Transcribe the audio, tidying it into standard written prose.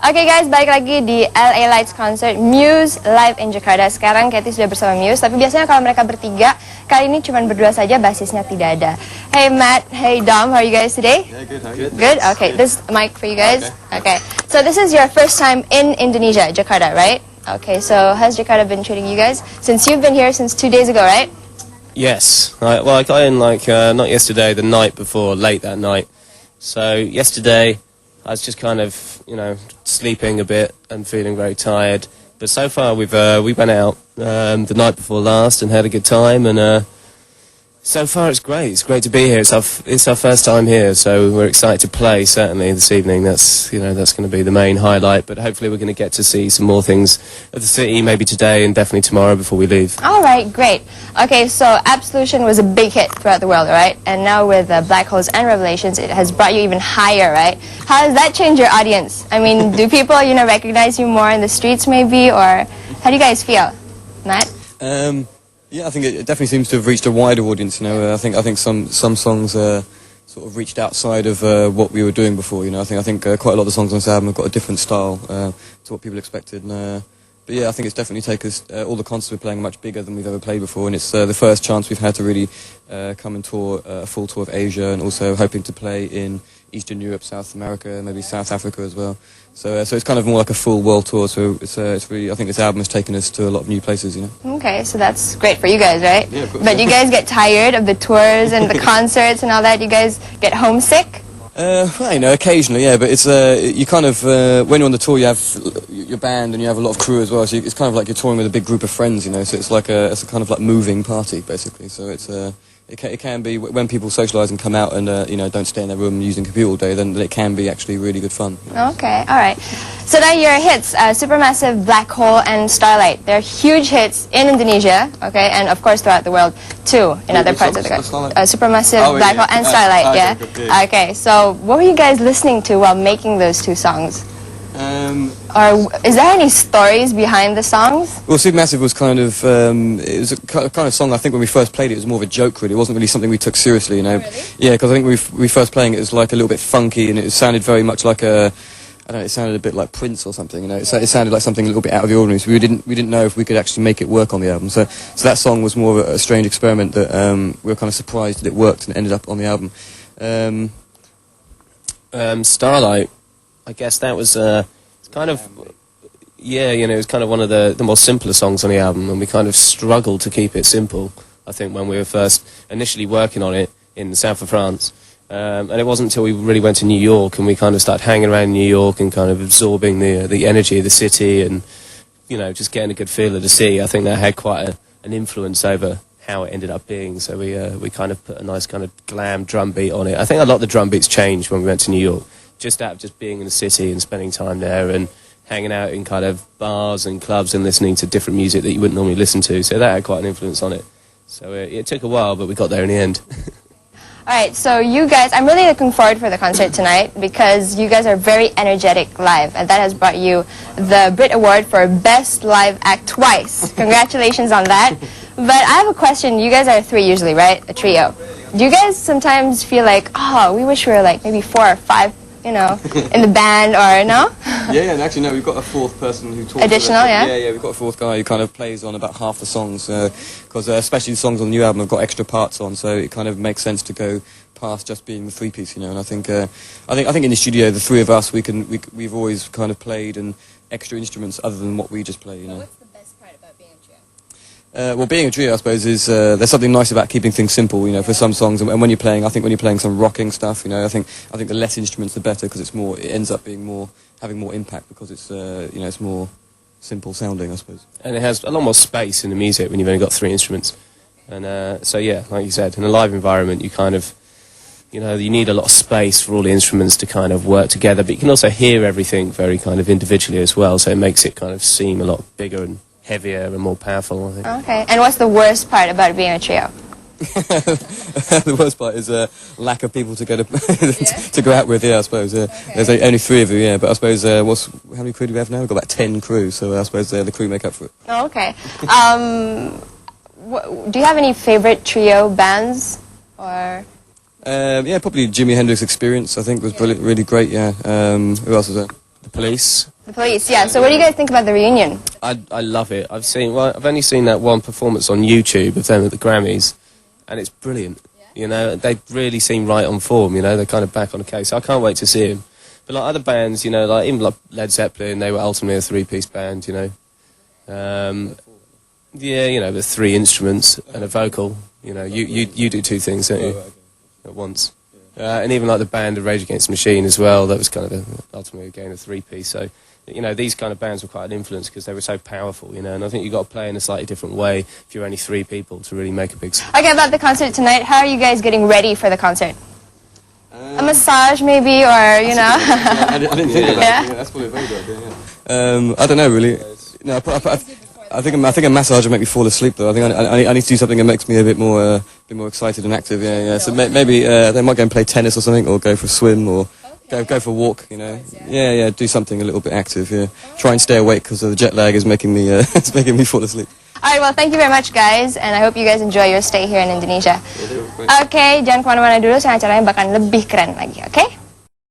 Oke guys, balik lagi di LA Lights Concert Muse live in Jakarta. Sekarang Katy sudah bersama Muse, tapi biasanya kalau mereka bertiga, kali ini cuma berdua saja, basisnya tidak ada. Hey Matt, hey Dom, how are you guys today? Yeah, good. How are you? Good? Okay, this mic for you guys. Okay. So this is your first time in Indonesia, Jakarta, right? Okay, so has Jakarta been treating you guys? Since you've been here since 2 days ago, right? Yes. Well, I got in not yesterday, the night before, late that night. So yesterday, I was just kind of, sleeping a bit and feeling very tired. But so far, we went out the night before last and had a good time. And so far, it's great. It's great to be here. It's our first time here, so we're excited to play. Certainly this evening. That's going to be the main highlight. But hopefully, we're going to get to see some more things of the city, maybe today and definitely tomorrow before we leave. All right, great. Okay, so Absolution was a big hit throughout the world, right? And now with Black Holes and Revelations, it has brought you even higher, right? How does that change your audience? I mean, do people, recognize you more in the streets, maybe, or how do you guys feel, Matt? Yeah, I think it definitely seems to have reached a wider audience. I think some songs sort of reached outside of what we were doing before. I think quite a lot of the songs on this album have got a different style to what people expected. But yeah, I think it's definitely taken us, all the concerts we're playing are much bigger than we've ever played before, and it's the first chance we've had to really come and tour a full tour of Asia, and also hoping to play in Eastern Europe, South America, maybe South Africa as well. So it's kind of more like a full world tour. So it's really, I think this album has taken us to a lot of new places. Okay, so that's great for you guys, right? Yeah, of course. But you guys get tired of the tours and the concerts and all that? You guys get homesick? Well, occasionally, yeah, but it's you kind of when you're on the tour, you have your band and you have a lot of crew as well. So it's kind of like you're touring with a big group of friends, So it's a kind of like moving party, basically. So it can be when people socialise and come out and don't stay in their room using computer all day, then it can be actually really good fun. Okay, all right. So now your hits, Supermassive, Black Hole, and Starlight. They're huge hits in Indonesia, okay, and of course throughout the world too, in other parts of the country. Supermassive, Black Hole, and Starlight, yeah. Okay, so what were you guys listening to while making those two songs? Or is there any stories behind the songs? Well, Supermassive was kind of it was a kind of song. I think when we first played it was more of a joke. Really, it wasn't really something we took seriously. Really? Yeah, because I think we first playing it was like a little bit funky, and it sounded very much like it sounded a bit like Prince or something. It sounded like something a little bit out of the ordinary. So we didn't know if we could actually make it work on the album. So that song was more of a strange experiment that we were kind of surprised that it worked and it ended up on the album. Starlight, I guess that was kind of, it was kind of one of the more simpler songs on the album, and we kind of struggled to keep it simple, I think, when we were first initially working on it in the south of France. And it wasn't until we really went to New York and we kind of started hanging around New York and kind of absorbing the energy of the city and, just getting a good feel of the city. I think that had quite an influence over how it ended up being. So we kind of put a nice kind of glam drum beat on it. I think a lot of the drum beats changed when we went to New York, just out of just being in the city and spending time there and hanging out in kind of bars and clubs and listening to different music that you wouldn't normally listen to. So that had quite an influence on it. So it took a while, but we got there in the end. All right, so you guys, I'm really looking forward for the concert tonight because you guys are very energetic live, and that has brought you the Brit Award for Best Live Act twice. Congratulations on that. But I have a question. You guys are three usually, right? A trio. Do you guys sometimes feel like, we wish we were like maybe 4 or 5, in the band, or no? Yeah, and actually, no, we've got a fourth person who talks. Additional, yeah? Yeah, we've got a fourth guy who kind of plays on about half the songs, because especially the songs on the new album have got extra parts on, so it kind of makes sense to go past just being the three-piece, And I think in the studio, the three of us, we've always kind of played and extra instruments other than what we just play, What's the best part about being a trio? Well, being a trio, I suppose, is there's something nice about keeping things simple, for some songs. And when you're playing, I think when you're playing some rocking stuff, I think the less instruments the better, because it ends up being having more impact because it's it's more simple sounding, I suppose. And it has a lot more space in the music when you've only got 3 instruments. And so yeah, like you said, in a live environment, you kind of, you need a lot of space for all the instruments to kind of work together, but you can also hear everything very kind of individually as well, so it makes it kind of seem a lot bigger and heavier and more powerful, I think. Okay, and what's the worst part about being a trio? The worst part is lack of people to go to go out with. Yeah, I suppose. Okay. There's only 3 of you. Yeah, but I suppose how many crew do we have now? We've got about 10 crew, so I suppose the crew make up for it. Oh, okay. Do you have any favorite trio bands, or? Yeah, probably Jimi Hendrix Experience. I think was brilliant, really great. Yeah. Who else was there? The Police. The Police, yeah. So what do you guys think about the reunion? I love it. I've only seen that one performance on YouTube of them at the Grammys, and it's brilliant. You know, they really seem right on form. You know, they're kind of back on the case. So I can't wait to see him. But like other bands, you know, like even like Led Zeppelin, they were ultimately a three-piece band. You know, yeah, you know, with 3 instruments and a vocal. You know, you do 2 things, don't you, at once? And even like the band of Rage Against the Machine as well. That was kind of ultimately again a 3-piece. So. You know, these kind of bands were quite an influence because they were so powerful, you know, and I think you've got to play in a slightly different way if you're only 3 people to really make a big song. Okay, about the concert tonight, how are you guys getting ready for the concert? A massage maybe, or, you know? I didn't think of that. Yeah, that's probably a very good idea, yeah. I don't know, really. No, I think a massage will make me fall asleep, though. I think I need to do something that makes me a bit more excited and active, yeah. So maybe they might go and play tennis or something, or go for a swim, or... Go for a walk, you know. Yeah, do something a little bit active. Yeah, try and stay awake because the jet lag is making me it's making me fall asleep. All right, well, thank you very much, guys, and I hope you guys enjoy your stay here in Indonesia. Okay, jangan kemana-mana dulu, soalnya acaranya bakal lebih keren lagi, okay?